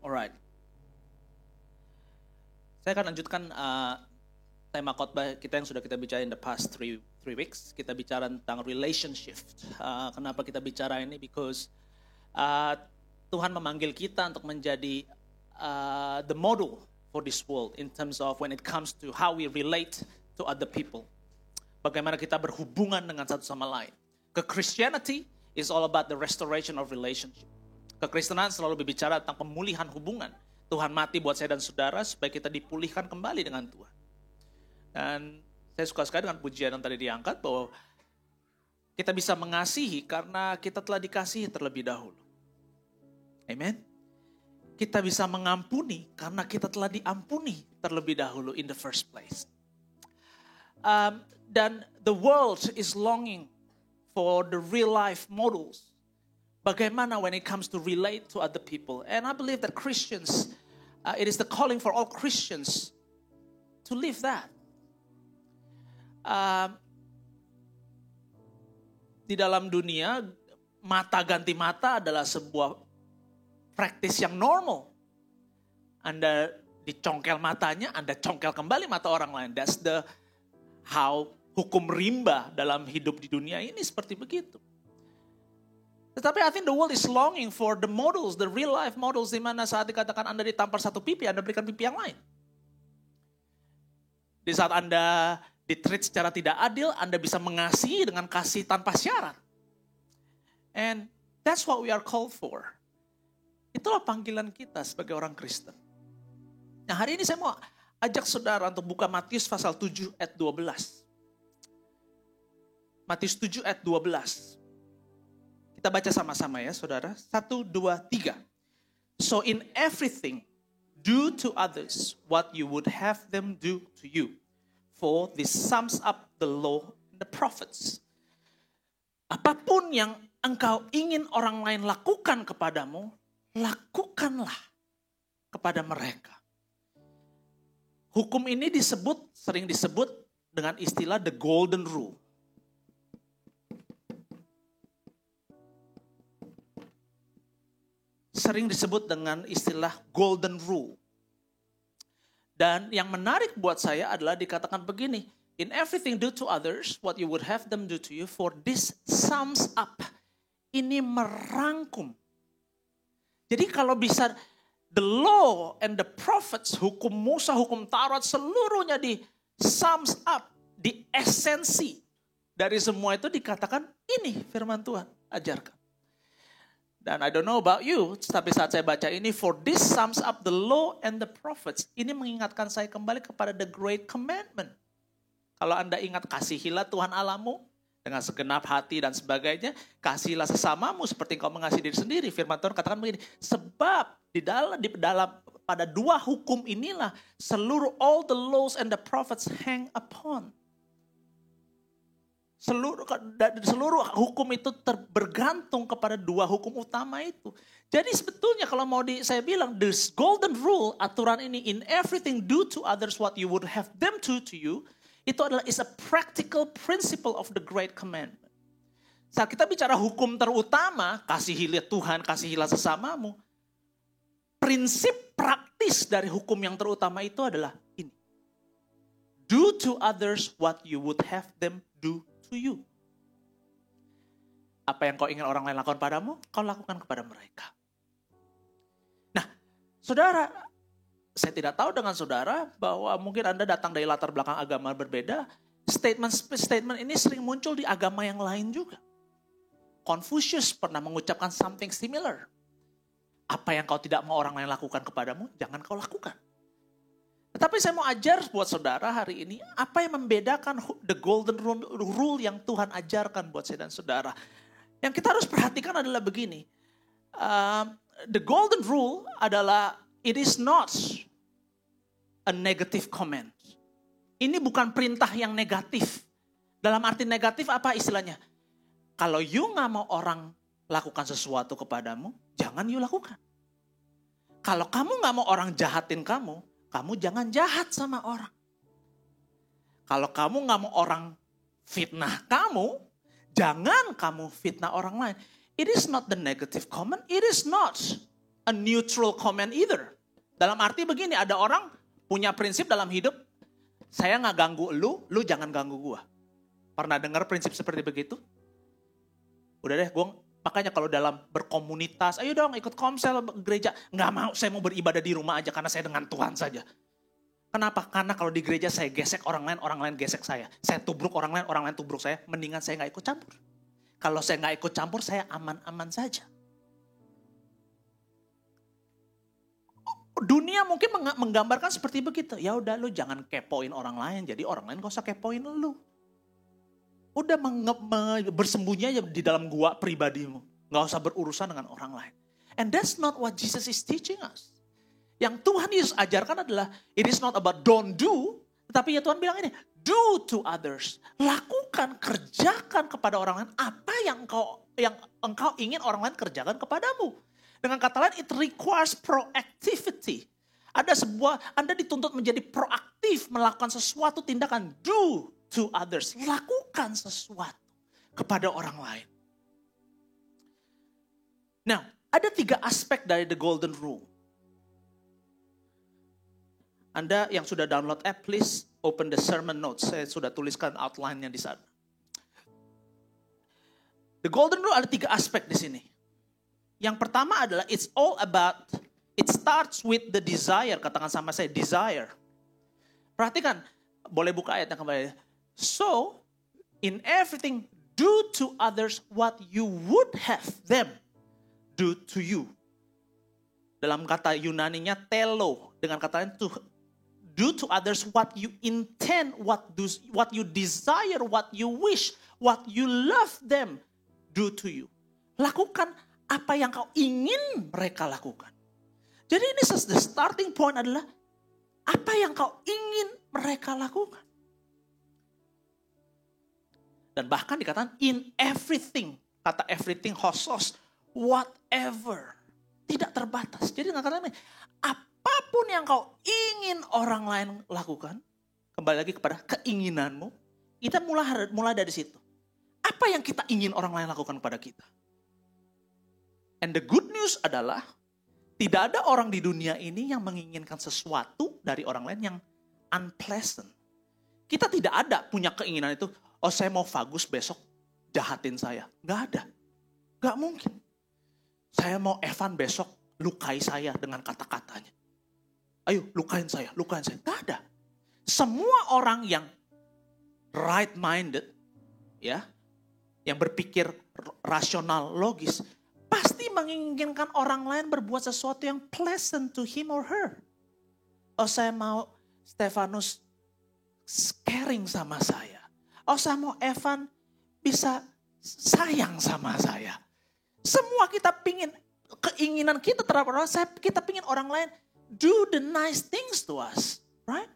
Alright. Saya akan lanjutkan tema khotbah kita yang sudah kita bicara in the past three weeks. Kita bicara tentang relationship. Kenapa kita bicara ini? Because Tuhan memanggil kita untuk menjadi the model for this world in terms of when it comes to how we relate to other people. Bagaimana kita berhubungan dengan satu sama lain. Christianity is all about the restoration of relationship. Kekristenan selalu berbicara tentang pemulihan hubungan. Tuhan mati buat saya dan saudara supaya kita dipulihkan kembali dengan Tuhan. Dan saya suka sekali dengan pujian yang tadi diangkat bahwa kita bisa mengasihi karena kita telah dikasihi terlebih dahulu. Amen. Kita bisa mengampuni karena kita telah diampuni terlebih dahulu in the first place. Dan the world is longing for the real life models. Bagaimana when it comes to relate to other people. And I believe that Christians, it is the calling for all Christians to live that. Di dalam dunia, mata ganti mata adalah sebuah praktis yang normal. Anda dicongkel matanya, Anda congkel kembali mata orang lain. That's the how hukum rimba dalam hidup di dunia ini seperti begitu. Tetapi I think the world is longing for the models, the real life models, di mana saat dikatakan Anda ditampar satu pipi, Anda berikan pipi yang lain. Di saat Anda ditreat secara tidak adil, Anda bisa mengasihi dengan kasih tanpa syarat. And that's what we are called for. Itulah panggilan kita sebagai orang Kristen. Nah, hari ini saya mau ajak saudara untuk buka Matius pasal 7 ayat 12. Matius 7 ayat 12. Kita baca sama-sama ya saudara. 1, 2, 3. So in everything, do to others what you would have them do to you. For this sums up the law and the prophets. Apapun yang engkau ingin orang lain lakukan kepadamu, lakukanlah kepada mereka. Hukum ini sering disebut dengan istilah the golden rule. Sering disebut dengan istilah golden rule. Dan yang menarik buat saya adalah dikatakan begini, in everything do to others what you would have them do to you, for this sums up. Ini merangkum. Jadi kalau bisa the law and the prophets, hukum Musa, hukum Taurat, seluruhnya di sums up, di esensi dari semua itu dikatakan ini firman Tuhan, ajarkan. Dan I don't know about you, tapi saat saya baca ini, for this sums up the law and the prophets. Ini mengingatkan saya kembali kepada the great commandment. Kalau Anda ingat, kasihilah Tuhan Allahmu dengan segenap hati dan sebagainya. Kasihilah sesamamu seperti engkau mengasihi diri sendiri. Firman Tuhan katakan begini, sebab di dalam pada dua hukum inilah seluruh all the laws and the prophets hang upon. Seluruh hukum itu bergantung kepada dua hukum utama itu. Jadi sebetulnya kalau mau saya bilang, this golden rule, aturan ini, in everything do to others what you would have them do to you, itu adalah is a practical principle of the great commandment. Saat kita bicara hukum terutama, kasihilah Tuhan, kasihilah sesamamu, prinsip praktis dari hukum yang terutama itu adalah ini. Do to others what you would have them do to you. Apa yang kau ingin orang lain lakukan padamu, kau lakukan kepada mereka. Nah, saudara, saya tidak tahu dengan saudara bahwa mungkin Anda datang dari latar belakang agama berbeda. Statement ini sering muncul di agama yang lain juga. Confucius pernah mengucapkan something similar. Apa yang kau tidak mau orang lain lakukan kepadamu, jangan kau lakukan. Tetapi saya mau ajar buat saudara hari ini, apa yang membedakan the golden rule yang Tuhan ajarkan buat saya dan saudara. Yang kita harus perhatikan adalah begini. The golden rule adalah, it is not a negative command. Ini bukan perintah yang negatif. Dalam arti negatif apa istilahnya? Kalau you gak mau orang lakukan sesuatu kepadamu, jangan you lakukan. Kalau kamu gak mau orang jahatin kamu jangan jahat sama orang. Kalau kamu gak mau orang fitnah kamu, jangan kamu fitnah orang lain. It is not the negative command. It is not a a neutral comment either. Dalam arti begini, ada orang punya prinsip dalam hidup, saya nggak ganggu lu jangan ganggu gua. Pernah dengar prinsip seperti begitu? Udah deh, makanya kalau dalam berkomunitas, ayo dong ikut komsel gereja. Nggak mau, saya mau beribadah di rumah aja karena saya dengan Tuhan saja. Kenapa? Karena kalau di gereja saya gesek orang lain gesek saya. Saya tubruk orang lain tubruk saya. Mendingan saya nggak ikut campur. Kalau saya nggak ikut campur, saya aman-aman saja. Dunia mungkin menggambarkan seperti begitu. Ya udah, lu jangan kepoin orang lain, jadi orang lain gak usah kepoin lu. Udah bersembunyi aja di dalam gua pribadimu. Gak usah berurusan dengan orang lain. And that's not what Jesus is teaching us. Yang Tuhan Yesus ajarkan adalah, it is not about don't do, tetapi ya Tuhan bilang ini, do to others. Lakukan, kerjakan kepada orang lain apa yang engkau ingin orang lain kerjakan kepadamu. Dengan kata lain, it requires proactivity. Anda dituntut menjadi proaktif, melakukan sesuatu tindakan, do to others. Lakukan sesuatu kepada orang lain. Nah, ada 3 aspek dari the golden rule. Anda yang sudah download app, please open the sermon notes. Saya sudah tuliskan outline-nya di sana. The golden rule ada 3 aspek di sini. Yang pertama adalah it starts with the desire. Katakan sama saya, desire. Perhatikan, boleh buka ayatnya kembali. So, in everything, do to others what you would have them do to you. Dalam kata Yunaninya telo. Dengan kata lain, do to others what you intend, what you desire, what you wish, what you love them do to you. Lakukan apa yang kau ingin mereka lakukan. Jadi ini the starting point adalah apa yang kau ingin mereka lakukan. Dan bahkan dikatakan in everything. Kata everything, hosos, whatever. Tidak terbatas. Jadi kata-kata apapun yang kau ingin orang lain lakukan. Kembali lagi kepada keinginanmu. Kita mulai dari situ. Apa yang kita ingin orang lain lakukan kepada kita? And the good news adalah tidak ada orang di dunia ini yang menginginkan sesuatu dari orang lain yang unpleasant. Kita tidak ada punya keinginan itu, oh saya mau Fagus besok jahatin saya. Nggak ada. Nggak mungkin. Saya mau Evan besok lukai saya dengan kata-katanya. Ayo lukain saya. Nggak ada. Semua orang yang right-minded, ya, yang berpikir rasional, logis, pasti menginginkan orang lain berbuat sesuatu yang pleasant to him or her. Oh saya mau Stefanus caring sama saya. Oh saya mau Evan bisa sayang sama saya. Semua kita pingin, keinginan kita terhadap orang lain, kita pingin orang lain do the nice things to us. Right?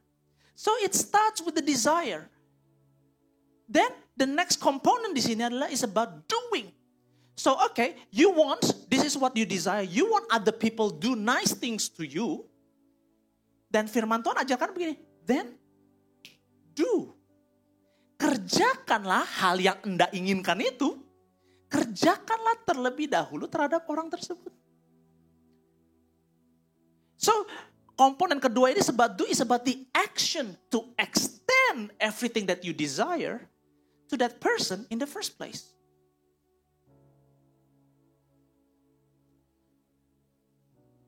So it starts with the desire. Then the next component di sini adalah is about doing. So okay, you want, this is what you desire, you want other people do nice things to you. Dan firman Tuhan ajarkan begini, then do. Kerjakanlah hal yang Anda inginkan itu, kerjakanlah terlebih dahulu terhadap orang tersebut. So, komponen kedua ini is about the action to extend everything that you desire to that person in the first place.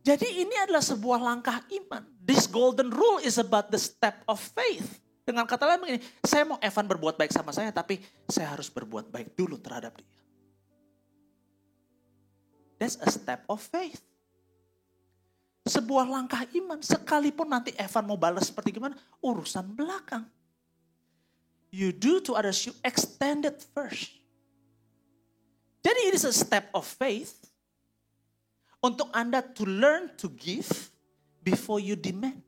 Jadi ini adalah sebuah langkah iman. This golden rule is about the step of faith. Dengan kata lain begini, saya mau Evan berbuat baik sama saya, tapi saya harus berbuat baik dulu terhadap dia. That's a step of faith. Sebuah langkah iman, sekalipun nanti Evan mau balas seperti gimana, urusan belakang. You do to others, you extend it first. Jadi it is a step of faith untuk Anda to learn to give before you demand.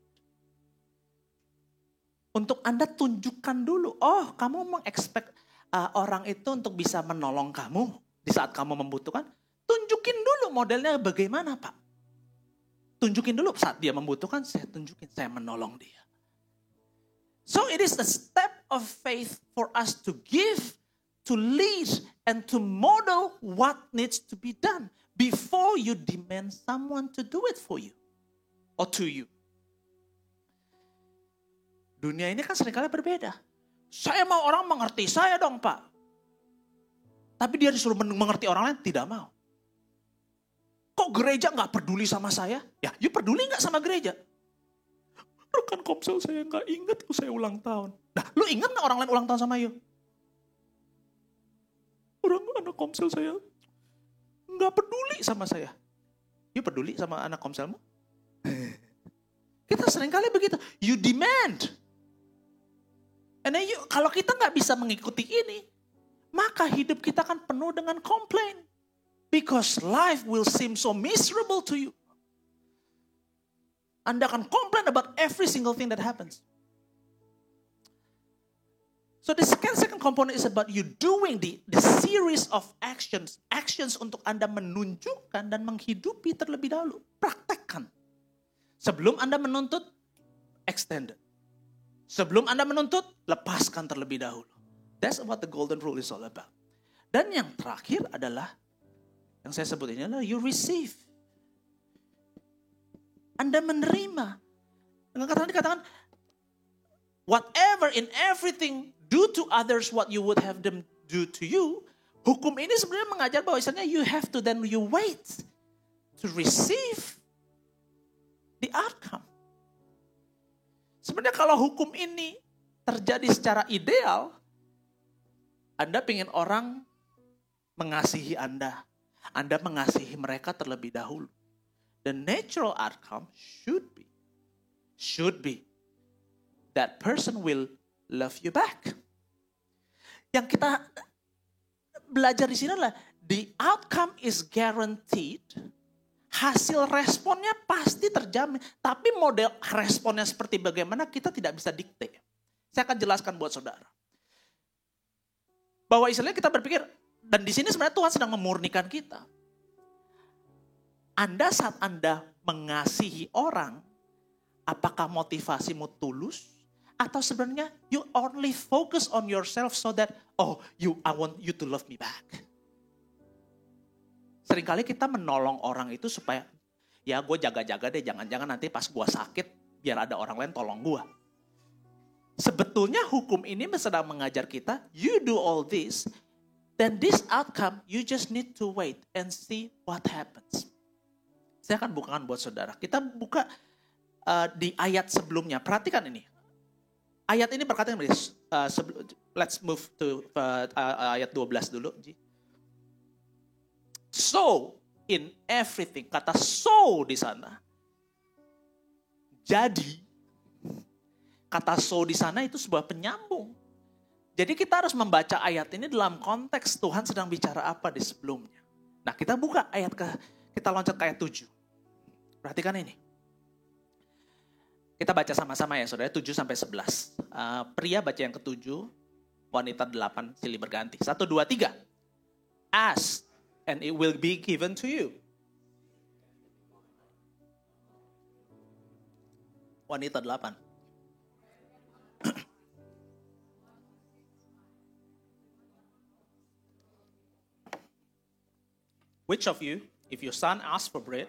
Untuk Anda tunjukkan dulu, oh kamu mengekspek orang itu untuk bisa menolong kamu di saat kamu membutuhkan. Tunjukin dulu modelnya bagaimana Pak. Tunjukin dulu saat dia membutuhkan, saya tunjukin, saya menolong dia. So it is a step of faith for us to give, to lead, and to model what needs to be done before you demand someone to do it for you or to you. Dunia ini kan seringkali berbeda. Saya mau orang mengerti saya dong, Pak. Tapi dia disuruh mengerti orang lain, tidak mau. Kok gereja gak peduli sama saya? Ya, you peduli gak sama gereja? Rekan komsel saya gak ingat kalau saya ulang tahun. Nah, lu ingat gak orang lain ulang tahun sama you? Anak komsel saya gak peduli sama saya. You peduli sama anak komselmu? Kita seringkali begitu. You demand. And then kalau kita gak bisa mengikuti ini, maka hidup kita akan penuh dengan komplain. Because life will seem so miserable to you. Anda akan complain about every single thing that happens. So the second component is about you doing the series of actions. Actions untuk Anda menunjukkan dan menghidupi terlebih dahulu. Praktekkan. Sebelum Anda menuntut, extended. Sebelum Anda menuntut, lepaskan terlebih dahulu. That's what the golden rule is all about. Dan yang terakhir adalah, yang saya sebut ini adalah you receive. Anda menerima. Dengan kata dikatakan, whatever in everything, do to others what you would have them do to you. Hukum ini sebenarnya mengajar bahwa misalnya you have to then you wait to receive the outcome. Sebenarnya kalau hukum ini terjadi secara ideal, Anda ingin orang mengasihi Anda. Anda mengasihi mereka terlebih dahulu. The natural outcome should be that person will love you back. Yang kita belajar di sini adalah the outcome is guaranteed. Hasil responnya pasti terjamin. Tapi model responnya seperti bagaimana kita tidak bisa dikte. Saya akan jelaskan buat saudara. Bahwa istilahnya kita berpikir, dan di sini sebenarnya Tuhan sedang memurnikan kita. Anda saat Anda mengasihi orang, apakah motivasimu tulus? Atau sebenarnya you only focus on yourself so that, I want you to love me back. Seringkali kita menolong orang itu supaya, ya gue jaga-jaga deh, jangan-jangan nanti pas gue sakit, biar ada orang lain tolong gue. Sebetulnya hukum ini sedang mengajar kita, you do all this, then this outcome, you just need to wait and see what happens. Saya akan bukakan buat saudara. Kita buka di ayat sebelumnya. Perhatikan ini. Ayat ini berkata, let's move to ayat 12 dulu. So, in everything. Kata so di sana. Jadi, kata so di sana itu sebuah penyambung. Jadi kita harus membaca ayat ini dalam konteks Tuhan sedang bicara apa di sebelumnya. Nah, kita buka ayat kita loncat ke ayat 7. Perhatikan ini. Kita baca sama-sama ya saudara, 7 sampai 11. Pria baca yang ke-7, wanita 8 silih berganti. 1, 2, 3. Ask and it will be given to you. Wanita 8. Which of you, if your son asks for bread,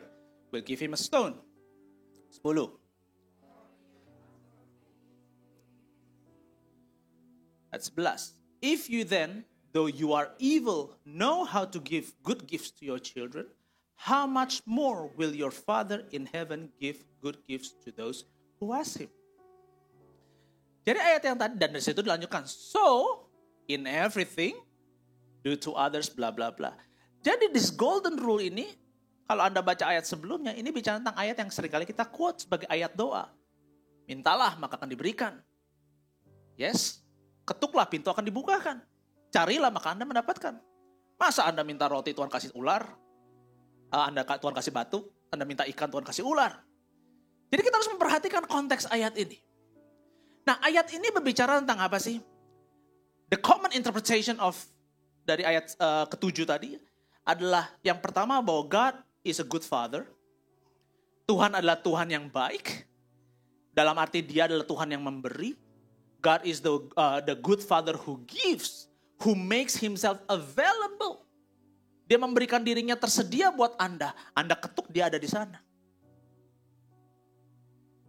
will give him a stone? 10. That's 11. If you then, though you are evil, know how to give good gifts to your children, how much more will your Father in heaven give good gifts to those who ask him? Jadi ayat yang tadi, dan dari situ dilanjutkan. So, in everything, do to others, bla bla bla. Jadi this golden rule ini, kalau Anda baca ayat sebelumnya, ini bicara tentang ayat yang seringkali kita quote sebagai ayat doa. Mintalah, maka akan diberikan. Yes. Ketuklah, pintu akan dibukakan. Carilah, maka Anda mendapatkan. Masa Anda minta roti, Tuhan kasih ular? Tuhan kasih batu? Anda minta ikan, Tuhan kasih ular? Jadi kita harus memperhatikan konteks ayat ini. Nah, ayat ini berbicara tentang apa sih? The common interpretation of dari ayat ke-7 tadi adalah yang pertama bahwa God is a good father. Tuhan adalah Tuhan yang baik. Dalam arti dia adalah Tuhan yang memberi. God is the good father who gives, who makes himself available. Dia memberikan dirinya tersedia buat Anda. Anda ketuk, dia ada di sana.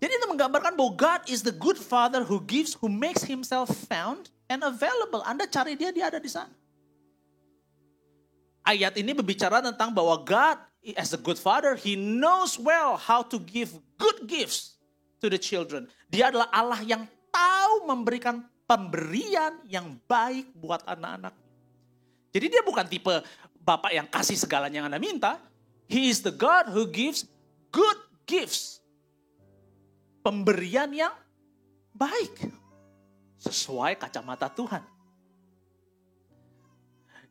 Jadi itu menggambarkan bahwa God is the good father who gives, who makes himself found and available. Anda cari dia, dia ada di sana. Ayat ini berbicara tentang bahwa God as a good father, he knows well how to give good gifts to the children. Dia adalah Allah yang tahu memberikan pemberian yang baik buat anak-anak. Jadi dia bukan tipe Bapak yang kasih segalanya yang Anda minta. He is the God who gives good gifts. Pemberian yang baik. Sesuai kacamata Tuhan.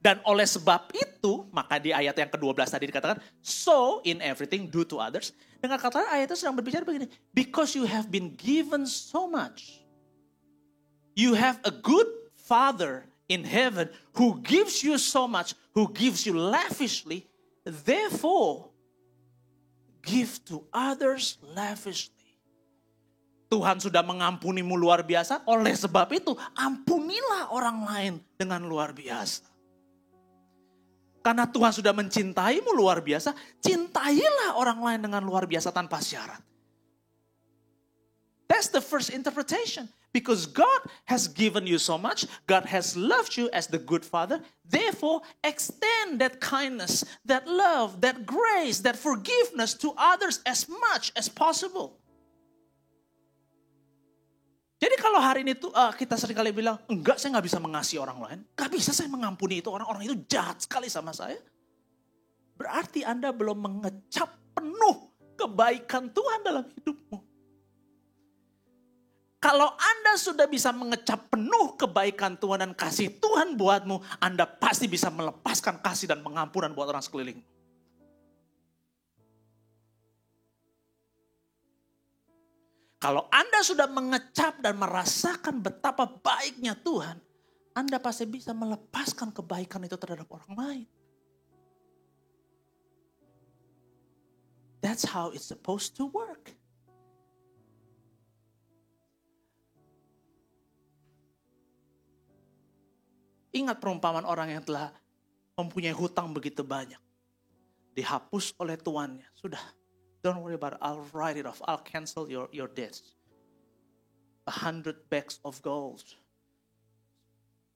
Dan oleh sebab itu, maka di ayat yang ke-12 tadi dikatakan, so in everything do to others. Dengan kata ayat itu sedang berbicara begini, because you have been given so much. You have a good Father in heaven who gives you so much, who gives you lavishly, therefore give to others lavishly. Tuhan sudah mengampunimu luar biasa, oleh sebab itu ampunilah orang lain dengan luar biasa. Karena Tuhan sudah mencintaimu luar biasa, cintailah orang lain dengan luar biasa tanpa syarat. That's the first interpretation. Because God has given you so much, God has loved you as the good father, therefore extend that kindness, that love, that grace, that forgiveness to others as much as possible. Jadi kalau hari ini tuh kita seringkali bilang, enggak, saya nggak bisa mengasihi orang lain. Nggak bisa saya mengampuni itu, orang-orang itu jahat sekali sama saya. Berarti Anda belum mengecap penuh kebaikan Tuhan dalam hidupmu. Kalau Anda sudah bisa mengecap penuh kebaikan Tuhan dan kasih Tuhan buatmu, Anda pasti bisa melepaskan kasih dan pengampunan buat orang sekeliling. Kalau Anda sudah mengecap dan merasakan betapa baiknya Tuhan, Anda pasti bisa melepaskan kebaikan itu terhadap orang lain. That's how it's supposed to work. Ingat perumpamaan orang yang telah mempunyai hutang begitu banyak. Dihapus oleh tuannya. Sudah. Don't worry about it. I'll write it off. I'll cancel your debts. 100 bags of gold.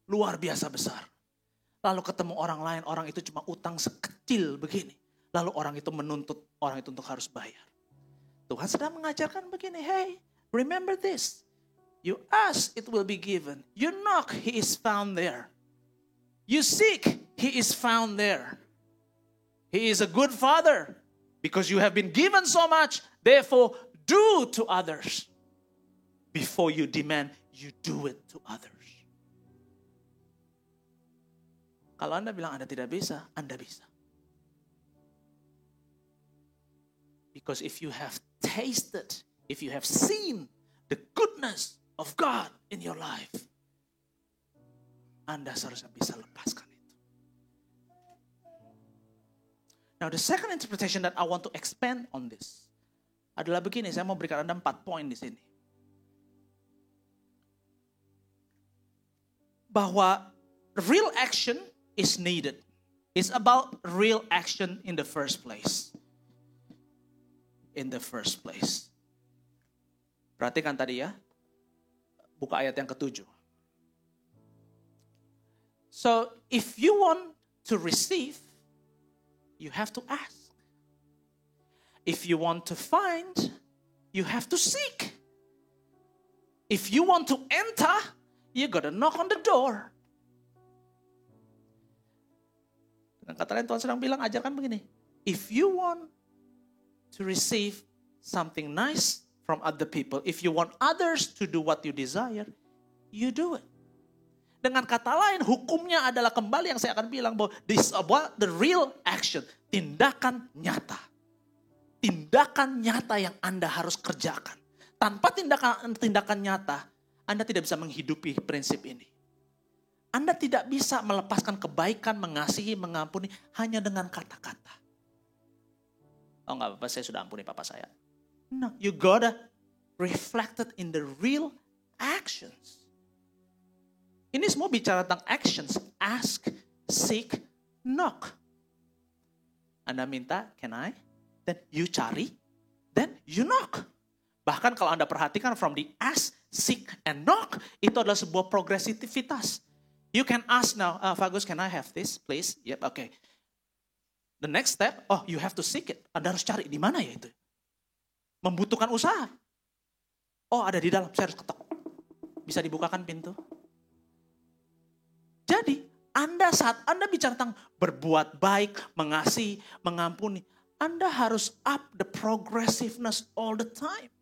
Luar biasa besar. Lalu ketemu orang lain. Orang itu cuma utang sekecil begini. Lalu orang itu menuntut orang itu untuk harus bayar. Tuhan sedang mengajarkan begini. Hey, remember this. You ask, it will be given. You knock, he is found there. You seek, he is found there. He is a good father. Because you have been given so much, therefore do to others. Before you demand, you do it to others. Kalau Anda bilang Anda tidak bisa, Anda bisa. Because if you have tasted, if you have seen the goodness of God in your life, Anda seharusnya bisa lepaskan itu. Now the second interpretation that I want to expand on this adalah begini, saya mau berikan Anda 4 poin di sini. Bahwa real action is needed. It's about real action in the first place. In the first place. Perhatikan tadi ya. Buka ayat yang ke-7. So if you want to receive, you have to ask. If you want to find, you have to seek. If you want to enter, you gotta knock on the door. Dengan kata lain Tuhan sedang bilang, ajarkan begini. If you want to receive something nice from other people, if you want others to do what you desire, you do it. Dengan kata lain, hukumnya adalah kembali yang saya akan bilang bahwa this is about the real action. Tindakan nyata. Tindakan nyata yang Anda harus kerjakan. Tanpa tindakan nyata, Anda tidak bisa menghidupi prinsip ini. Anda tidak bisa melepaskan kebaikan, mengasihi, mengampuni hanya dengan kata-kata. Oh enggak apa-apa, saya sudah ampuni papa saya. No, you gotta reflect it in the real actions. Ini semua bicara tentang actions. Ask, seek, knock. Anda minta, can I? Then you cari, then you knock. Bahkan kalau Anda perhatikan from the ask, seek, and knock, itu adalah sebuah progresivitas. You can ask now, Fagus, can I have this, please? Yep, okay. The next step, you have to seek it. Anda harus cari, di mana ya itu? Membutuhkan usaha. Ada di dalam, saya harus ketok. Bisa dibukakan pintu. Jadi, saat Anda bicara tentang berbuat baik, mengasihi, mengampuni, Anda harus up the progressiveness all the time.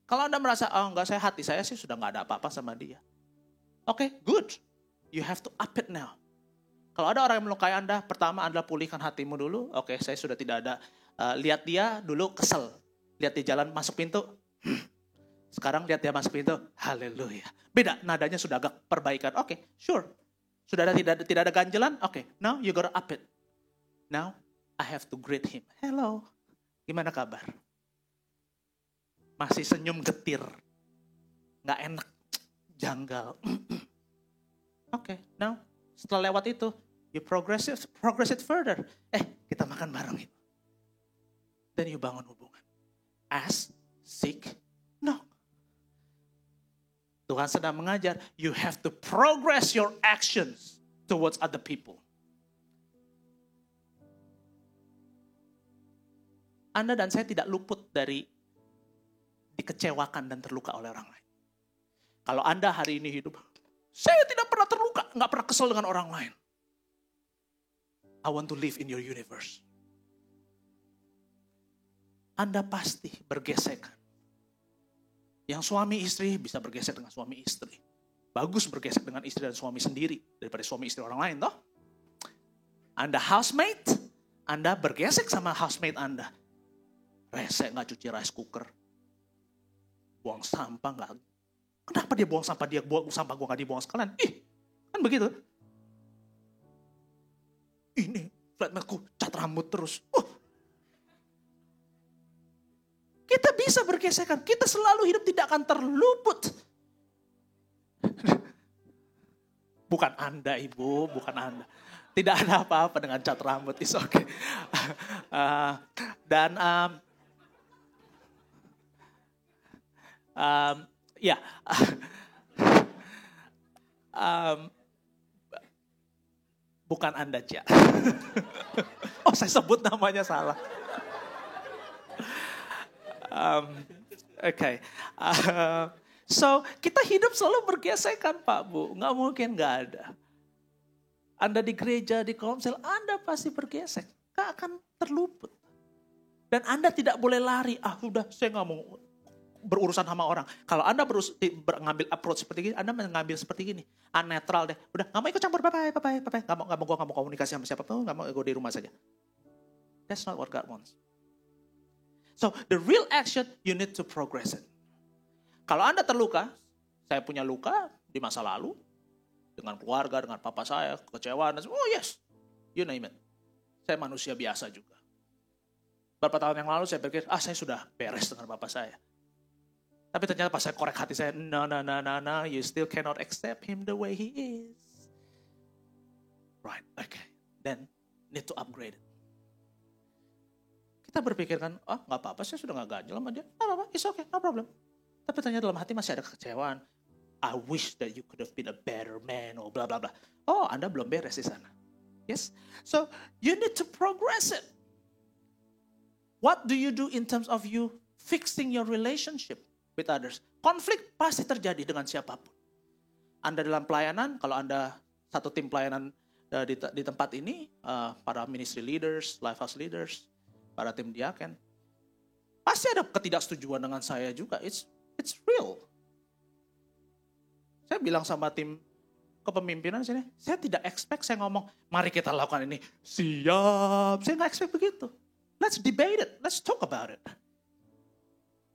Kalau Anda merasa, enggak, hati saya sih sudah enggak ada apa-apa sama dia. Oke, good. You have to up it now. Kalau ada orang yang melukai Anda, pertama Anda pulihkan hatimu dulu. Oke, saya sudah tidak ada. Lihat dia dulu kesel. Lihat dia jalan masuk pintu. Sekarang lihat dia masuk pintu. Haleluya. Beda, nadanya sudah agak perbaikan. Oke, sure. Sudah tidak ada ganjelan. Oke, now you gotta up it. Now, I have to greet him. Hello. Gimana kabar? Masih senyum getir. Nggak enak. Janggal. Oke, now setelah lewat itu, you progress it further. Kita makan bareng itu. Dan you bangun hubungan. Ask, seek, knock. Tuhan sedang mengajar, you have to progress your actions towards other people. Anda dan saya tidak luput dari dikecewakan dan terluka oleh orang lain. Kalau Anda hari ini hidup, saya tidak pernah terluka, nggak pernah kesel dengan orang lain. I want to live in your universe. Anda pasti bergesekan. Yang suami istri bisa bergesek dengan suami istri. Bagus bergesek dengan istri dan suami sendiri daripada suami istri orang lain, toh? Anda housemate, Anda bergesek sama housemate Anda. Rese nggak cuci rice cooker. Buang sampah nggak. Kenapa dia buang sampah gue nggak dibuang sekalian? Kan begitu. Ini flatmateku cat rambut terus. Kita bisa bergesekan. Kita selalu hidup tidak akan terluput. Bukan Anda, Ibu. Bukan Anda. Tidak ada apa-apa dengan cat rambut. It's okay. Bukan Anda, Cia. Saya sebut namanya salah. Okay. So, kita hidup selalu bergesekan, Pak, Bu. Nggak mungkin nggak ada. Anda di gereja, di komsel, Anda pasti bergesek. Nggak akan terluput. Dan Anda tidak boleh lari. Udah, saya nggak mau berurusan sama orang. Kalau Anda mengambil approach seperti ini, Anda mengambil seperti gini. Netral deh. Udah, nggak mau ikut campur, bye-bye. Gue nggak mau komunikasi sama siapapun, nggak mau, gue di rumah saja. That's not what God wants. So, the real action, you need to progress it. Kalau Anda terluka, saya punya luka di masa lalu, dengan keluarga, dengan papa saya, kekecewaan, yes, you name it. Saya manusia biasa juga. Beberapa tahun yang lalu saya pikir, saya sudah beres dengan papa saya. Tapi ternyata pas saya korek hati saya, no, you still cannot accept him the way he is. Right, okay. Then, need to upgrade it. Kita berpikir kan, gak apa-apa, saya sudah gak ganjel sama dia. Gak apa-apa, it's okay, no problem. Tapi ternyata dalam hati masih ada kekecewaan. I wish that you could have been a better man, or blah, blah, blah. Anda belum beres di sana. Yes? So, you need to progress it. What do you do in terms of you fixing your relationship with others? Konflik pasti terjadi dengan siapapun. Anda dalam pelayanan, kalau Anda satu tim pelayanan di tempat ini, para ministry leaders, lifehouse leaders, para tim diaken, pasti ada ketidaksetujuan dengan saya juga. It's real. Saya bilang sama tim kepemimpinan sini, saya tidak expect saya ngomong, mari kita lakukan ini. Siap. Saya nggak expect begitu. Let's debate it. Let's talk about it.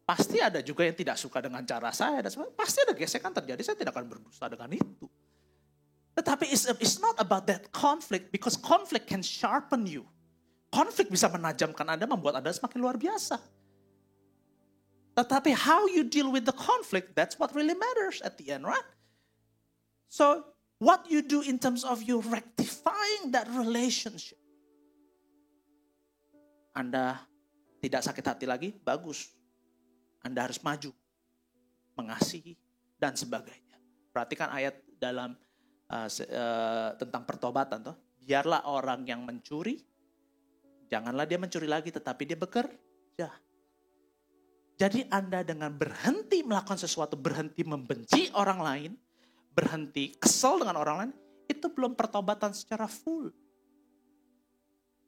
Pasti ada juga yang tidak suka dengan cara saya. Dan pasti ada gesekan terjadi. Saya tidak akan berdusta dengan itu. Tetapi it's not about that conflict. Because conflict can sharpen you. Konflik bisa menajamkan Anda, membuat Anda semakin luar biasa. Tetapi how you deal with the conflict, that's what really matters at the end, right? So, what you do in terms of you rectifying that relationship. Anda tidak sakit hati lagi, bagus. Anda harus maju, mengasihi, dan sebagainya. Perhatikan ayat dalam tentang pertobatan. Toh. Biarlah orang yang mencuri, janganlah dia mencuri lagi, tetapi dia bekerja. Jadi Anda dengan berhenti melakukan sesuatu, berhenti membenci orang lain, berhenti kesel dengan orang lain, itu belum pertobatan secara full.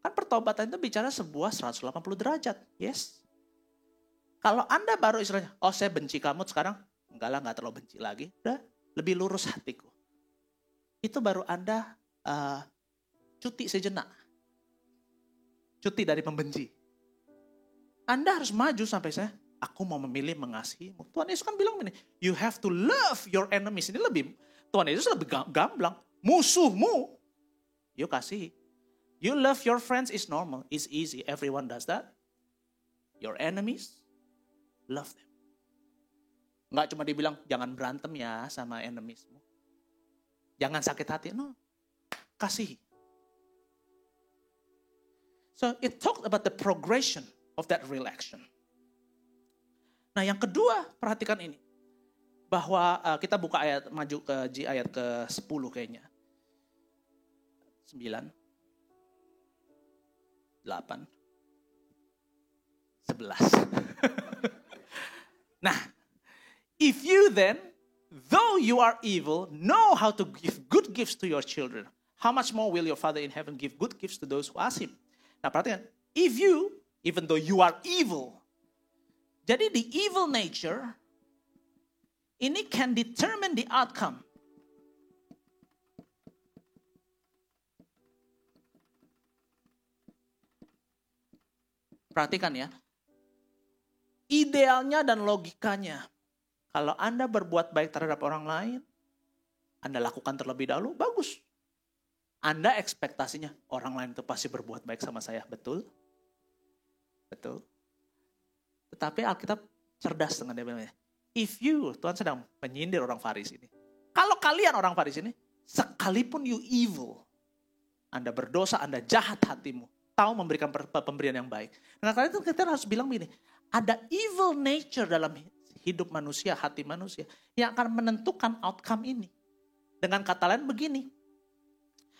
Kan pertobatan itu bicara sebuah 180 derajat, yes. Kalau Anda baru istilahnya, oh saya benci kamu sekarang, enggak lah, enggak terlalu benci lagi, udah lebih lurus hatiku. Itu baru Anda cuti sejenak. Cuti dari membenci. Anda harus maju sampai aku mau memilih mengasihimu. Tuhan Yesus kan bilang ini, you have to love your enemies. Ini Tuhan Yesus lebih gamblang. Musuhmu, you kasih. You love your friends is normal, it's easy. Everyone does that. Your enemies, love them. Enggak cuma dibilang, jangan berantem ya sama enemiesmu. Jangan sakit hati, no. Kasih. So it talked about the progression of that real action. Nah yang kedua, perhatikan ini. Bahwa kita buka ayat, maju ke ayat ke-10 kayaknya. 9, 8, 11. Nah, if you then, though you are evil, know how to give good gifts to your children, how much more will your Father in heaven give good gifts to those who ask him? Nah perhatikan, if you, even though you are evil, jadi the evil nature, ini can determine the outcome. Perhatikan ya, idealnya dan logikanya, kalau Anda berbuat baik terhadap orang lain, Anda lakukan terlebih dahulu, bagus. Anda ekspektasinya, orang lain itu pasti berbuat baik sama saya, betul? Betul. Tetapi Alkitab cerdas dengan dia bilang, if you, Tuhan sedang menyindir orang Farisi ini. Kalau kalian orang Farisi ini, sekalipun you evil, Anda berdosa, Anda jahat hatimu, tahu memberikan pemberian yang baik. Nah kalian itu kita harus bilang begini, ada evil nature dalam hidup manusia, hati manusia, yang akan menentukan outcome ini. Dengan kata lain begini,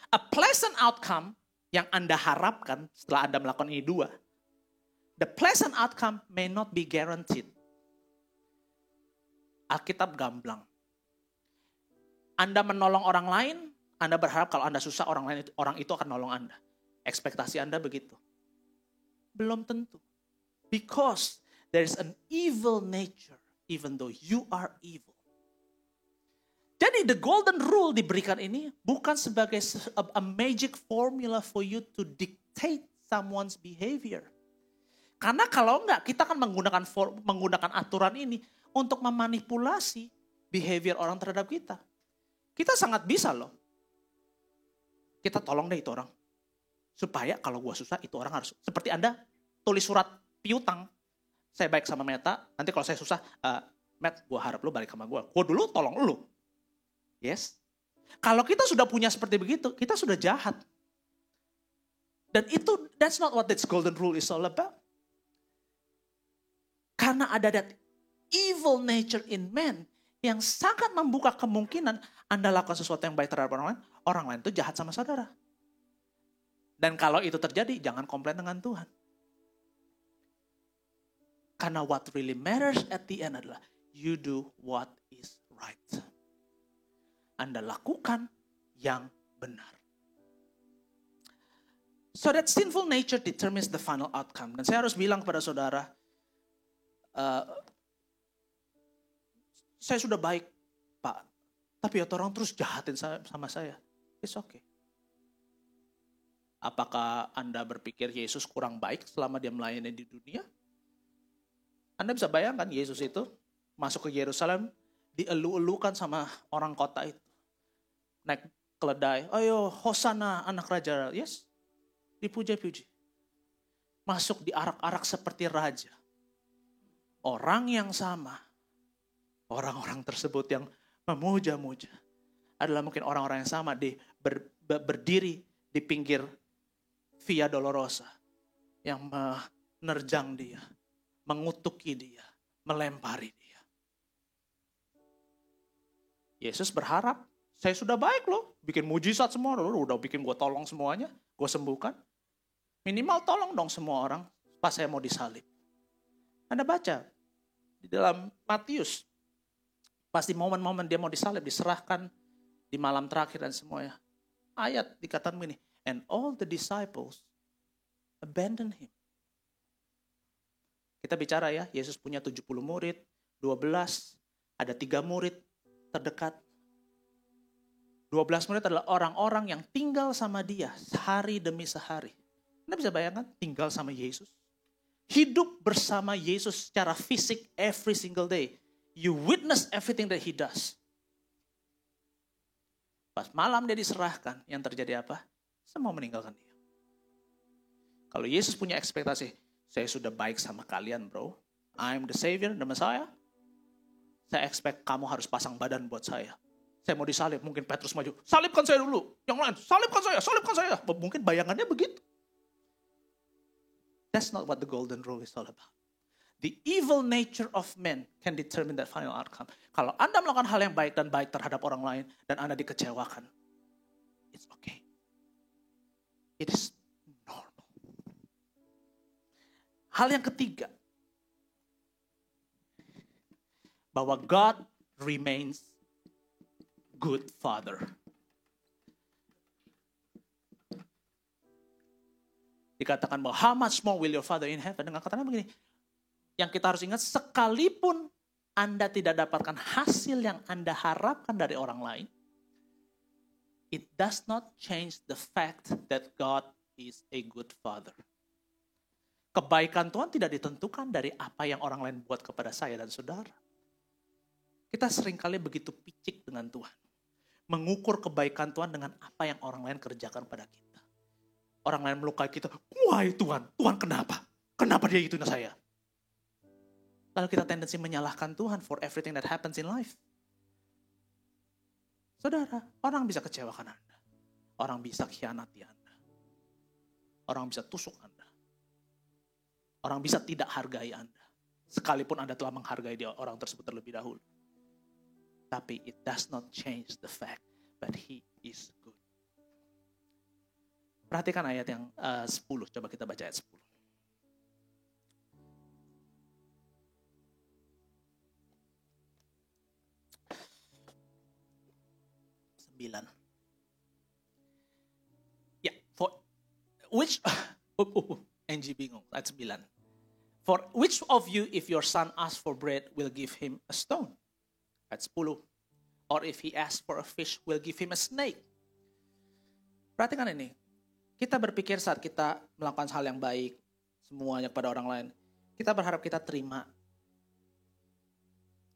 a pleasant outcome yang Anda harapkan setelah Anda melakukan ini dua, the pleasant outcome may not be guaranteed. Alkitab gamblang. Anda menolong orang lain, Anda berharap kalau Anda susah orang itu akan nolong Anda. Ekspektasi Anda begitu. Belum tentu. Because there is an evil nature even though you are evil. Jadi the golden rule diberikan ini bukan sebagai a magic formula for you to dictate someone's behavior. Karena kalau enggak, kita akan menggunakan aturan ini untuk memanipulasi behavior orang terhadap kita. Kita sangat bisa loh. Kita tolong deh itu orang. Supaya kalau gue susah itu orang harus. Seperti Anda tulis surat piutang. Saya baik sama Meta, nanti kalau saya susah, Met, gue harap lu balik sama gue. Gue dulu tolong lu. Yes. Kalau kita sudah punya seperti begitu, kita sudah jahat. Dan itu, that's not what this golden rule is all about. Karena ada that evil nature in man yang sangat membuka kemungkinan Anda lakukan sesuatu yang baik terhadap orang lain itu jahat sama saudara. Dan kalau itu terjadi, jangan komplain dengan Tuhan. Karena what really matters at the end adalah you do what is right. Anda lakukan yang benar. So that sinful nature determines the final outcome. Dan saya harus bilang kepada saudara, saya sudah baik, Pak. Tapi orang terus jahatin sama saya. It's okay. Apakah Anda berpikir Yesus kurang baik selama dia melayani di dunia? Anda bisa bayangkan Yesus itu masuk ke Yerusalem, dielu-elukan sama orang kota itu. Naik keledai, ayo Hosana anak raja. Yes, dipuja-puji. Masuk di arak-arak seperti raja. orang yang sama, orang-orang tersebut yang memuja-muja, adalah mungkin orang-orang yang sama berdiri di pinggir Via Dolorosa, yang menerjang dia, mengutuki dia, melempari dia. Yesus berharap, saya sudah baik loh, bikin mujizat semua, udah bikin gue tolong semuanya, gue sembuhkan. Minimal tolong dong semua orang pas saya mau disalib. Anda baca di dalam Matius, pas di momen-momen dia mau disalib, diserahkan di malam terakhir dan semuanya. Ayat dikatakan begini, and all the disciples abandon him. Kita bicara ya, Yesus punya 70 murid, 12, ada 3 murid terdekat. 12 murid adalah orang-orang yang tinggal sama dia sehari demi sehari. Anda bisa bayangkan tinggal sama Yesus? Hidup bersama Yesus secara fisik every single day. You witness everything that he does. Pas malam dia diserahkan, yang terjadi apa? Semua meninggalkan dia. Kalau Yesus punya ekspektasi, saya sudah baik sama kalian bro. I'm the Savior, the Messiah. Saya expect kamu harus pasang badan buat saya. Saya mau disalib, mungkin Petrus maju. Salibkan saya dulu. Yang lain, salibkan saya. Mungkin bayangannya begitu. That's not what the golden rule is all about. The evil nature of men can determine that final outcome. Kalau Anda melakukan hal yang baik dan baik terhadap orang lain dan Anda dikecewakan, it's okay. It is normal. Hal yang ketiga, bahwa God remains good father. Dikatakan bahwa how much more will your father in heaven. Dengan katanya begini, yang kita harus ingat, sekalipun Anda tidak dapatkan hasil yang Anda harapkan dari orang lain, it does not change the fact that God is a good father. Kebaikan Tuhan tidak ditentukan dari apa yang orang lain buat kepada saya dan saudara. Kita seringkali begitu picik dengan Tuhan. Mengukur kebaikan Tuhan dengan apa yang orang lain kerjakan pada kita. Orang lain melukai kita, wahai Tuhan, Tuhan kenapa? Kenapa dia ituin saya? Lalu kita tendensi menyalahkan Tuhan for everything that happens in life. Saudara, orang bisa kecewakan Anda. Orang bisa khianati Anda. Orang bisa tusuk Anda. Orang bisa tidak hargai Anda. Sekalipun Anda telah menghargai dia, orang tersebut terlebih dahulu. Tapi it does not change the fact that he is good. Perhatikan ayat yang 10. Coba kita baca ayat 10. Ya, for which NG bingung, ayat 9. For which of you if your son asks for bread will give him a stone? Ayat 10. Or if he asks for a fish will give him a snake? Perhatikan ini. Kita berpikir saat kita melakukan hal yang baik, semuanya kepada orang lain, kita berharap kita terima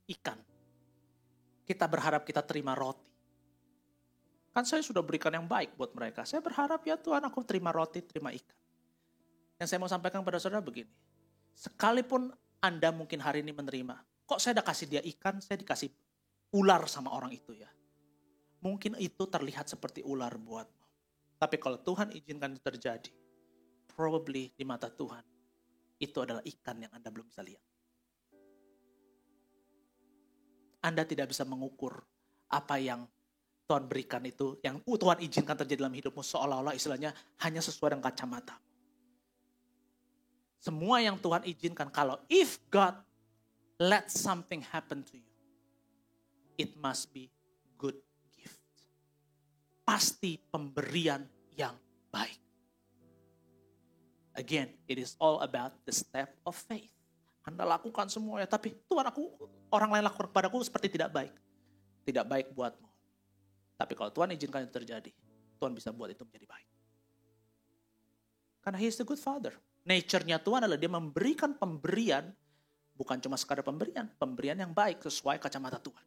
ikan. Kita berharap kita terima roti. Kan saya sudah berikan yang baik buat mereka. Saya berharap ya Tuhan aku terima roti, terima ikan. Yang saya mau sampaikan pada saudara begini. Sekalipun Anda mungkin hari ini menerima, kok saya udah kasih dia ikan, saya dikasih ular sama orang itu ya. Mungkin itu terlihat seperti ular buatmu. Tapi kalau Tuhan izinkan itu terjadi, probably di mata Tuhan, itu adalah ikan yang Anda belum bisa lihat. Anda tidak bisa mengukur apa yang Tuhan berikan itu, yang Tuhan izinkan terjadi dalam hidupmu, seolah-olah istilahnya hanya sesuai dengan kacamata. Semua yang Tuhan izinkan, kalau if God let something happen to you, it must be good. Pasti pemberian yang baik. Again, it is all about the step of faith. Anda lakukan semuanya, tapi Tuhan orang lain lakukan kepadaku seperti tidak baik. Tidak baik buatmu. Tapi kalau Tuhan izinkan itu terjadi, Tuhan bisa buat itu menjadi baik. Karena He is the good father. Nature-nya Tuhan adalah dia memberikan pemberian, bukan cuma sekadar pemberian yang baik sesuai kacamata Tuhan.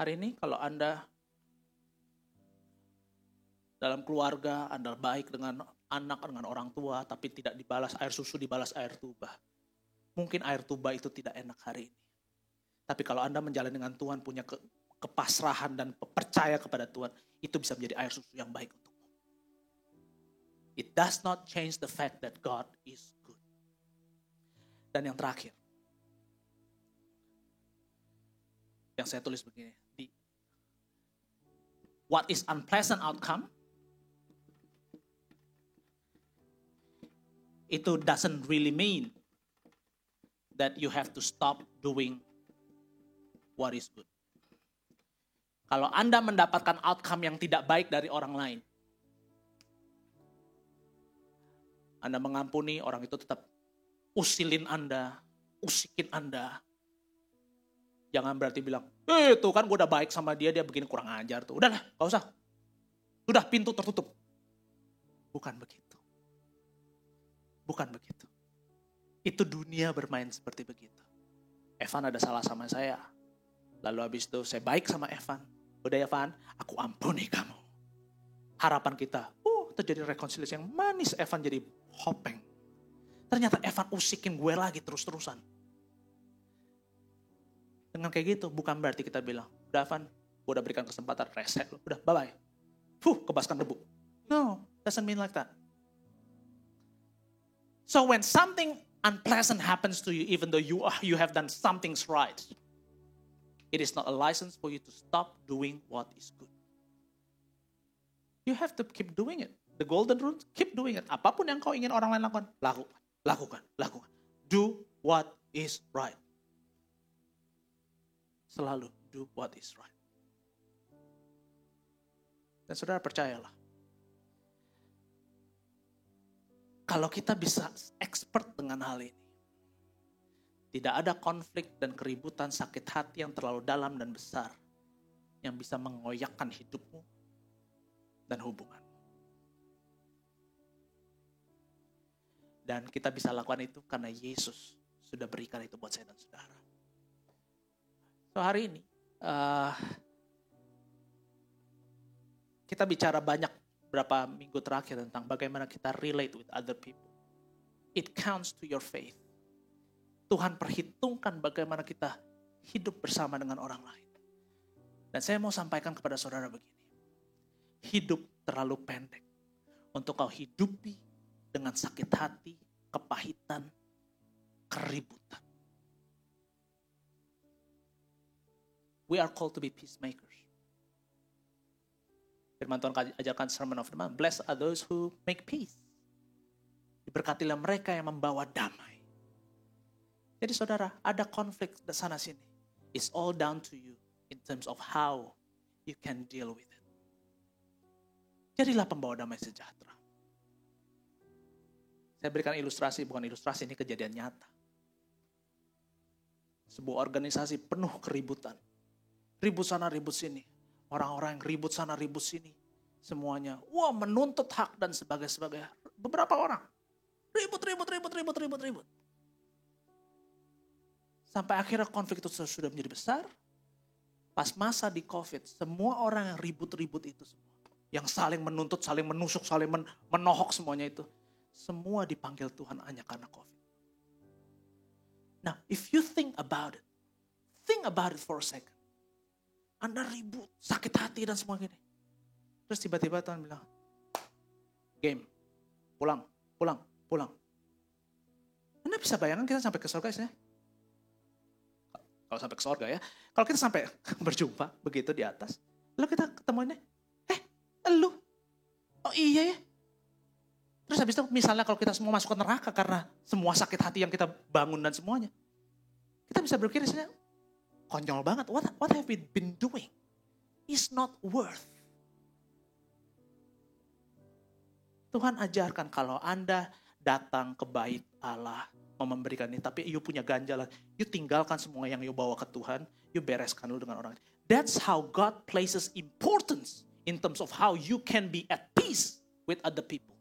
Hari ini kalau Anda dalam keluarga, Anda baik dengan anak, dengan orang tua, tapi tidak dibalas air susu, dibalas air tuba. Mungkin air tuba itu tidak enak hari ini. Tapi kalau Anda menjalani dengan Tuhan, punya kepasrahan dan percaya kepada Tuhan, itu bisa menjadi air susu yang baik untukmu. It does not change the fact that God is good. Dan yang terakhir, yang saya tulis begini, what is unpleasant outcome, itu doesn't really mean that you have to stop doing what is good. Kalau Anda mendapatkan outcome yang tidak baik dari orang lain, Anda mengampuni, orang itu tetap usilin Anda, usikin Anda. Jangan berarti bilang, tuh kan gue udah baik sama dia, dia begini kurang ajar tuh. Udahlah, gak usah. Sudah pintu tertutup. Bukan begitu. Bukan begitu. Itu dunia bermain seperti begitu. Evan ada salah sama saya. Lalu habis itu saya baik sama Evan. Udah Evan, aku ampuni kamu. Harapan kita, terjadi rekonsiliasi yang manis. Evan jadi hopeng. Ternyata Evan usikin gue lagi terus-terusan. Dengan kayak gitu, bukan berarti kita bilang, udah Evan, gue udah berikan kesempatan, reset, udah bye-bye. Kebaskan debu. No, doesn't mean like that. So when something unpleasant happens to you, even though you have done something right, it is not a license for you to stop doing what is good. You have to keep doing it. The golden rule, keep doing it. Apapun yang kau ingin orang lain lakukan, lakukan. Do what is right. Selalu do what is right. Dan saudara percayalah, kalau kita bisa expert dengan hal ini, tidak ada konflik dan keributan sakit hati yang terlalu dalam dan besar yang bisa mengoyakkan hidupmu dan hubungan. Dan kita bisa lakukan itu karena Yesus sudah berikan itu buat saya dan saudara. So hari ini, kita bicara banyak berapa minggu terakhir tentang bagaimana kita relate with other people. It counts to your faith. Tuhan perhitungkan bagaimana kita hidup bersama dengan orang lain. Dan saya mau sampaikan kepada saudara begini. Hidup terlalu pendek untuk kau hidupi dengan sakit hati, kepahitan, keributan. We are called to be peacemakers. Firman Tuhan ajarkan Sermon of the Mount. Blessed are those who make peace. Diberkatilah mereka yang membawa damai. Jadi saudara, ada konflik di sana sini. It's all down to you in terms of how you can deal with it. Jadilah pembawa damai sejahtera. Saya berikan ilustrasi, bukan ilustrasi, ini kejadian nyata. Sebuah organisasi penuh keributan. Ribut sana, ribut sini. Orang-orang yang ribut sana, ribut sini. Semuanya, menuntut hak dan sebagainya. Beberapa orang. Ribut. Sampai akhirnya konflik itu sudah menjadi besar. Pas masa di COVID, semua orang yang ribut-ribut itu semua. Yang saling menuntut, saling menusuk, saling menohok semuanya itu. Semua dipanggil Tuhan hanya karena COVID. Now, if you think about it for a second. Anda ribut, sakit hati dan semua gini. Terus tiba-tiba Tuhan bilang, game, pulang. Anda bisa bayangkan kita sampai ke surga ya? Kalau sampai ke surga ya. Kalau kita sampai berjumpa begitu di atas. Lalu kita ketemuannya, elu. Oh iya ya. Terus habis itu misalnya kalau kita semua masuk ke neraka karena semua sakit hati yang kita bangun dan semuanya. Kita bisa berpikir misalnya, konyol banget. What have we been doing? It's not worth. Tuhan ajarkan kalau Anda datang ke bait Allah, mau memberikan ini, tapi you punya ganjalan, you tinggalkan semua yang you bawa ke Tuhan, you bereskan dulu dengan orang. That's how God places importance in terms of how you can be at peace with other people.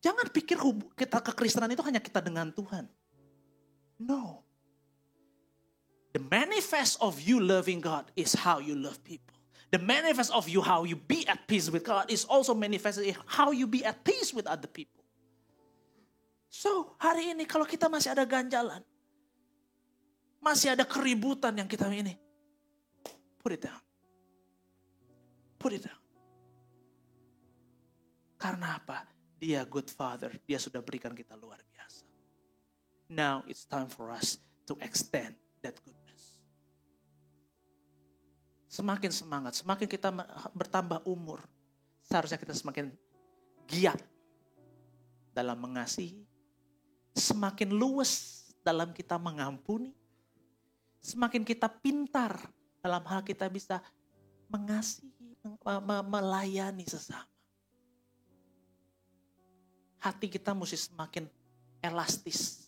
Jangan pikir kita kekristenan itu hanya kita dengan Tuhan. No. The manifest of you loving God is how you love people. The manifest of you how you be at peace with God is also manifested in how you be at peace with other people. So, hari ini kalau kita masih ada ganjalan, masih ada keributan yang kita ini, put it down. Put it down. Karena apa? Dia good father, dia sudah berikan kita luar biasa. Now it's time for us to extend that goodness. Semakin semangat, semakin kita bertambah umur, seharusnya kita semakin giat dalam mengasihi, semakin luwes dalam kita mengampuni, semakin kita pintar dalam hal kita bisa mengasihi, melayani sesama. Hati kita mesti semakin elastis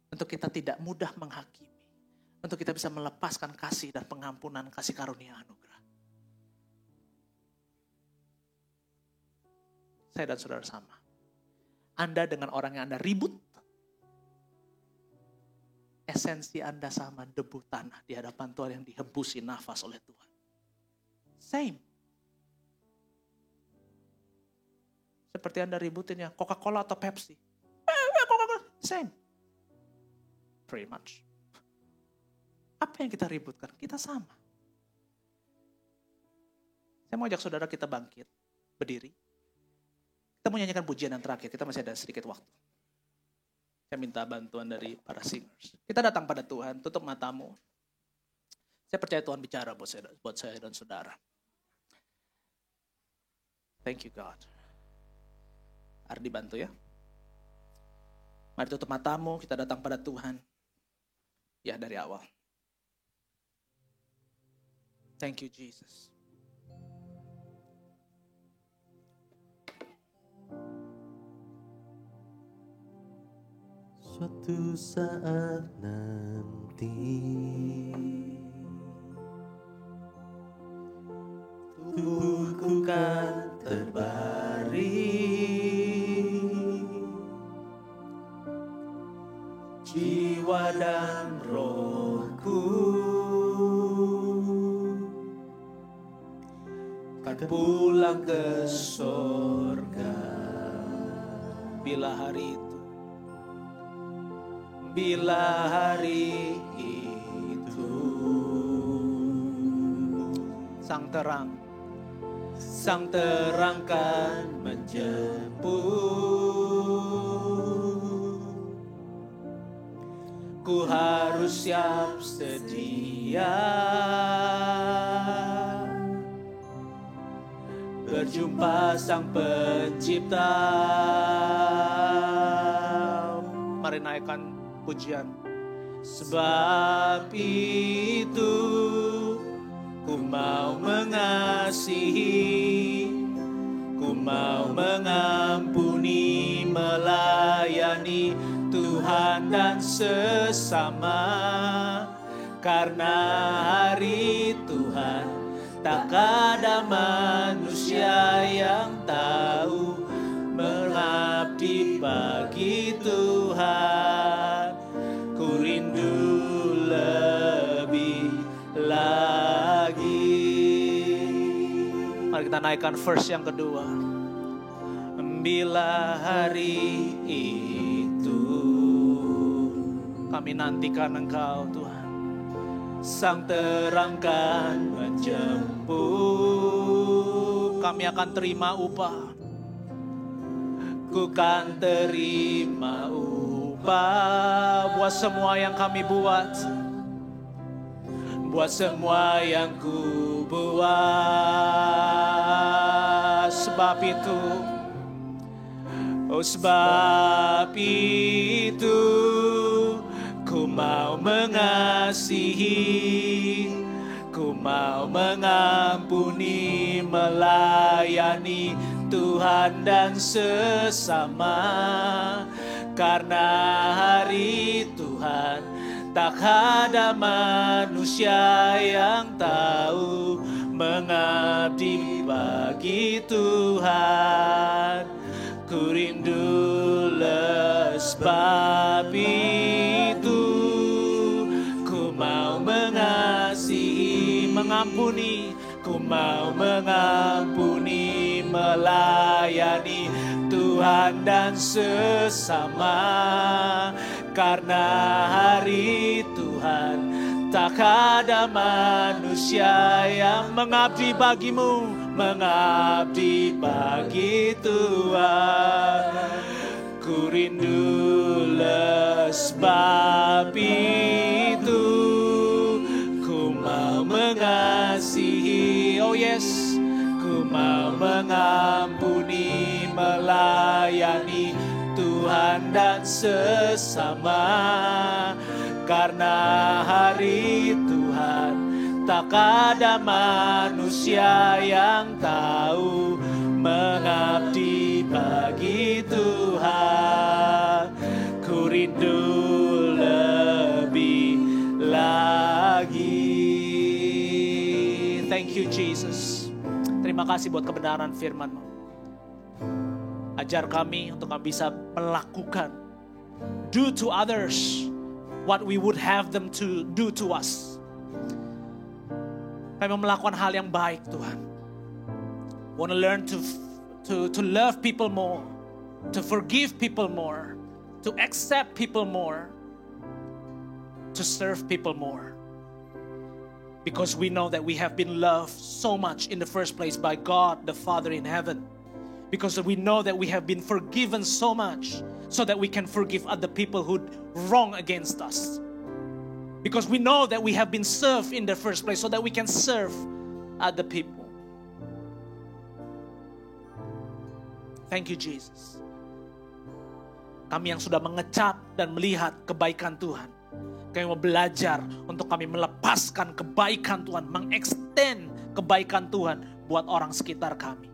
untuk kita tidak mudah menghakimi, untuk kita bisa melepaskan kasih dan pengampunan, kasih karunia anugerah. Saya dan saudara sama. Anda dengan orang yang Anda ribut, esensi Anda sama debu tanah di hadapan Tuhan yang dihembusi nafas oleh Tuhan. Same. Seperti Anda ributin ya, Coca-Cola atau Pepsi. Coca-Cola, same. Pretty much. Apa yang kita ributkan? Kita sama. Saya mau ajak saudara kita bangkit, berdiri. Kita mau nyanyikan pujian yang terakhir, kita masih ada sedikit waktu. Saya minta bantuan dari para singers. Kita datang pada Tuhan, tutup matamu. Saya percaya Tuhan bicara buat saya dan saudara. Thank you God. Ardi bantu ya. Mari tutup matamu, kita datang pada Tuhan. Ya dari awal. Thank you Jesus. Suatu saat nanti tubuhku kan terbaring, jiwa dan rohku kan pulang ke sorga. Bila hari itu, bila hari itu sang terang kan menjemput, ku harus siap sedia berjumpa sang pencipta. mari naikkan pujian. Sebab itu ku mau mengasihi, ku mau mengampuni, melayani Tuhan dan sesama. Karena hari Tuhan tak ada manusia yang tahu mengabdi bagi Tuhan. Ku rindu lebih lagi. Mari kita naikkan verse yang kedua. Bila hari itu Kami nantikan Engkau Tuhan. sang terang kan menjemput, Kami akan terima upah. ku kan terima upah Buat semua yang kami buat, buat semua yang ku buat. Sebab itu, oh sebab itu ku mau mengasihi, ku mau mengampuni, melayani Tuhan dan sesama. Karena hari Tuhan tak ada manusia yang tahu mengabdi bagi Tuhan. Ku rindu sebab itu ku mau mengasihi, mengampuni, ku mau mengampuni, melayani Tuhan dan sesama. Karena hari Tuhan tak ada manusia yang mengabdi bagimu, mengabdi bagi Tuhan. Ku rindu sebab itu ku mau mengasihi, oh yes, ku mau mengampuni, melayani Tuhan dan sesama. Karena hari Tuhan tak ada manusia yang tahu mengabdi bagi Tuhan. Ku rindu lebih lagi. Thank you Jesus. Terima kasih buat kebenaran firman-Mu. Ajar kami untuk kami bisa melakukan, do to others what we would have them to do to us. Kami mau melakukan hal yang baik, Tuhan. Want to learn to love people more, to forgive people more, to accept people more, to serve people more. Because we know that we have been loved so much in the first place by God the Father in heaven. Because we know that we have been forgiven so much so that we can forgive other people who wrong against us. Because we know that we have been served in the first place so that we can serve other people. Thank you Jesus. Kami yang sudah mengecap dan melihat kebaikan Tuhan, kami mau belajar untuk kami melepaskan kebaikan Tuhan, mengextend kebaikan Tuhan buat orang sekitar kami.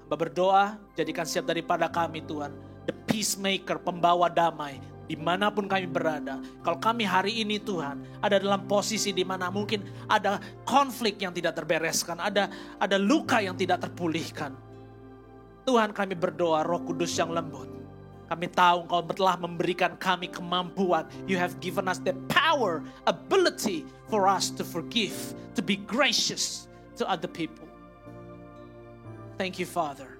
Hamba berdoa, jadikan siap daripada kami Tuhan, the peacemaker, pembawa damai, dimanapun kami berada. Kalau kami hari ini Tuhan, ada dalam posisi di mana mungkin ada konflik yang tidak terbereskan, ada luka yang tidak terpulihkan. Tuhan, kami berdoa, Roh Kudus yang lembut. Kami tahu Engkau telah memberikan kami kemampuan. You have given us the power, ability for us to forgive, to be gracious to other people. Thank you, Father.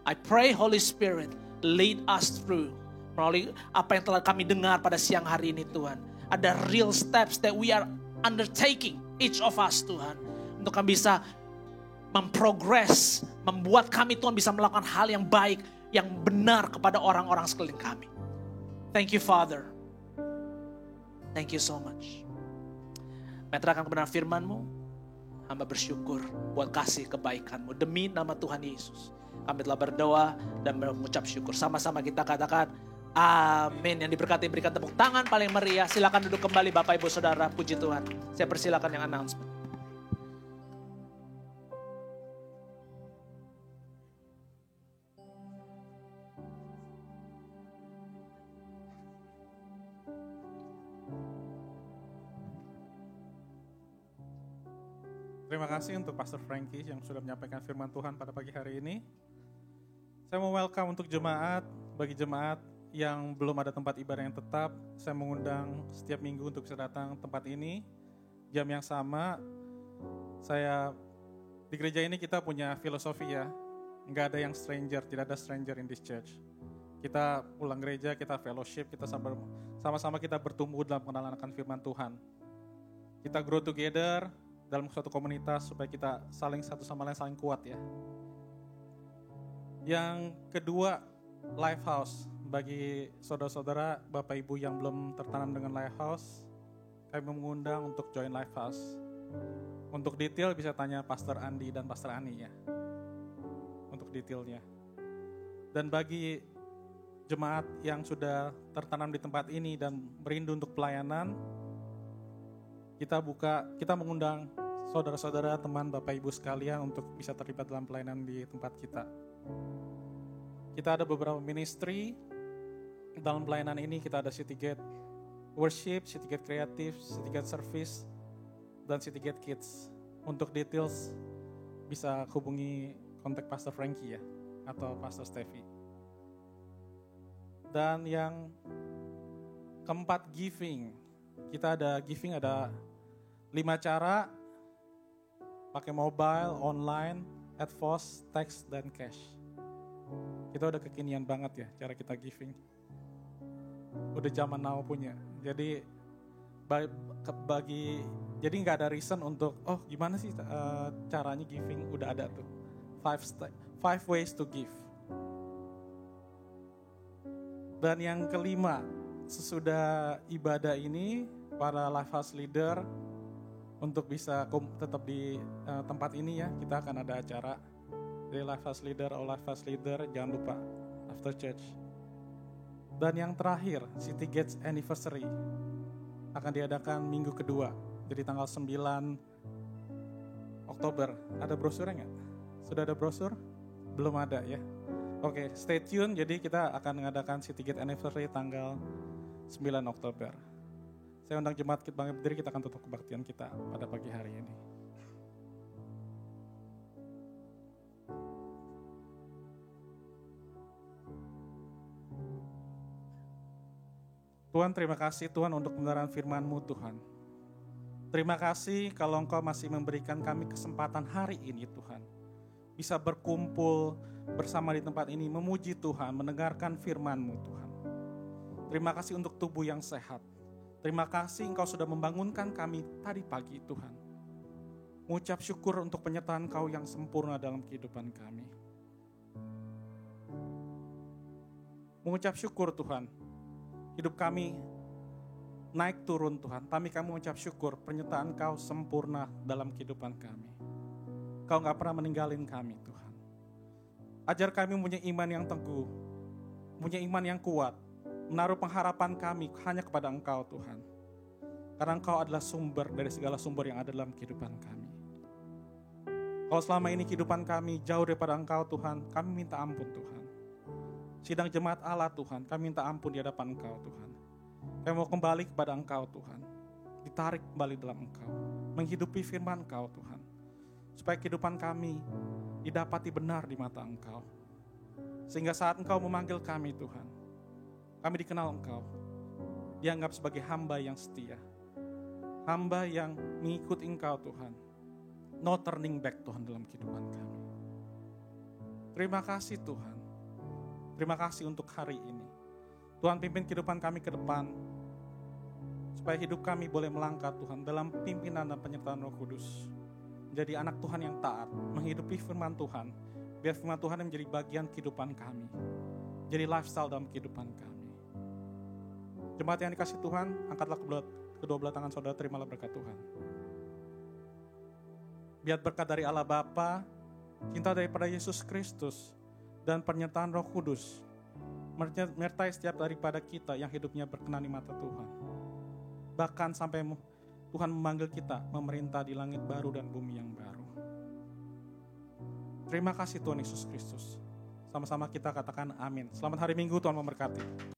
I pray, Holy Spirit, lead us through melalui apa yang telah kami dengar pada siang hari ini, Tuhan. Ada real steps that we are undertaking, each of us, Tuhan, untuk kami bisa memprogress, membuat kami, Tuhan, bisa melakukan hal yang baik, yang benar kepada orang-orang sekeliling kami. Thank you, Father. Thank you so much. Menyatakan kebenaran firman-Mu, hamba bersyukur buat kasih kebaikan-Mu. Demi nama Tuhan Yesus, kami telah berdoa dan mengucap syukur. Sama-sama kita katakan, amin. Yang diberkati berikan tepuk tangan paling meriah. Silakan duduk kembali Bapak Ibu Saudara, puji Tuhan. Saya persilakan yang announcement. Terima kasih untuk Pastor Frankie yang sudah menyampaikan firman Tuhan pada pagi hari ini. Saya mau welcome untuk jemaat, bagi jemaat yang belum ada tempat ibadah yang tetap, saya mengundang setiap minggu untuk bisa datang tempat ini. Jam yang sama, di gereja ini kita punya filosofi ya, nggak ada yang stranger, tidak ada stranger in this church. Kita pulang gereja, kita fellowship, kita sama-sama kita bertumbuh dalam pengenalan akan firman Tuhan. Kita grow together dalam suatu komunitas supaya kita saling satu sama lain saling kuat ya. Yang kedua, Lifehouse. Bagi saudara-saudara, Bapak Ibu yang belum tertanam dengan Lifehouse, kami mengundang untuk join Lifehouse. Untuk detail bisa tanya Pastor Andi dan Pastor Ani ya. Untuk detailnya. Dan bagi jemaat yang sudah tertanam di tempat ini dan merindu untuk pelayanan, kita mengundang saudara-saudara, teman, Bapak Ibu sekalian untuk bisa terlibat dalam pelayanan di tempat kita. Kita ada beberapa ministry dalam pelayanan ini. Kita ada Citygate Worship, Citygate Creative, Citygate Service, dan Citygate Kids. Untuk details bisa hubungi kontak Pastor Frankie ya, atau Pastor Steffi. Dan yang keempat, giving. Kita ada giving, ada 5 cara pakai mobile, online, advance, text, dan cash. Kita udah kekinian banget ya cara kita giving. Udah zaman now punya. Jadi jadi nggak ada reason untuk gimana sih caranya giving, udah ada tuh 5 ways to give. Dan yang kelima, sesudah ibadah ini para life house leader untuk bisa tetap di tempat ini ya, kita akan ada acara dari life house leader, jangan lupa after church. Dan yang terakhir, City Gates Anniversary akan diadakan minggu kedua, jadi tanggal 9 Oktober. Ada brosurnya nggak? Sudah ada brosur? Belum ada ya? Oke, stay tune. Jadi kita akan mengadakan City Gates Anniversary tanggal 9 Oktober. Saya undang jemaat kita bangkit berdiri, kita akan tutup kebaktian kita pada pagi hari ini. Tuhan, terima kasih Tuhan untuk kebenaran firman-Mu Tuhan. Terima kasih kalau Engkau masih memberikan kami kesempatan hari ini Tuhan. Bisa berkumpul bersama di tempat ini, memuji Tuhan, mendengarkan firman-Mu Tuhan. Terima kasih untuk tubuh yang sehat. Terima kasih Engkau sudah membangunkan kami tadi pagi Tuhan. Mengucap syukur untuk penyertaan Engkau yang sempurna dalam kehidupan kami. Mengucap syukur Tuhan. Hidup kami naik turun Tuhan, tapi kami mengucap syukur penyertaan Kau sempurna dalam kehidupan kami. Kau gak pernah meninggalin kami Tuhan. Ajar kami punya iman yang teguh, punya iman yang kuat, menaruh pengharapan kami hanya kepada Engkau Tuhan. Karena Engkau adalah sumber dari segala sumber yang ada dalam kehidupan kami. Kalau selama ini kehidupan kami jauh daripada Engkau Tuhan, kami minta ampun Tuhan. Sidang jemaat Allah Tuhan, kami minta ampun di hadapan Engkau Tuhan. Kami mau kembali kepada Engkau Tuhan. Ditarik kembali dalam Engkau. Menghidupi firman Engkau Tuhan. Supaya kehidupan kami didapati benar di mata Engkau. Sehingga saat Engkau memanggil kami Tuhan, kami dikenal Engkau. Dianggap sebagai hamba yang setia. Hamba yang mengikuti Engkau Tuhan. No turning back Tuhan dalam kehidupan kami. Terima kasih Tuhan. Terima kasih untuk hari ini. Tuhan pimpin kehidupan kami ke depan. Supaya hidup kami boleh melangkah Tuhan dalam pimpinan dan penyertaan Roh Kudus. Menjadi anak Tuhan yang taat. Menghidupi firman Tuhan. Biar firman Tuhan menjadi bagian kehidupan kami. Jadi lifestyle dalam kehidupan kami. Jemaat yang dikasih Tuhan, angkatlah kedua belah tangan saudara, terimalah berkat Tuhan. Biar berkat dari Allah Bapa, cinta daripada Yesus Kristus, dan penyertaan Roh Kudus menyertai setiap daripada kita yang hidupnya berkenan di mata Tuhan. Bahkan sampai Tuhan memanggil kita memerintah di langit baru dan bumi yang baru. Terima kasih Tuhan Yesus Kristus. Sama-sama kita katakan amin. Selamat hari Minggu, Tuhan memberkati.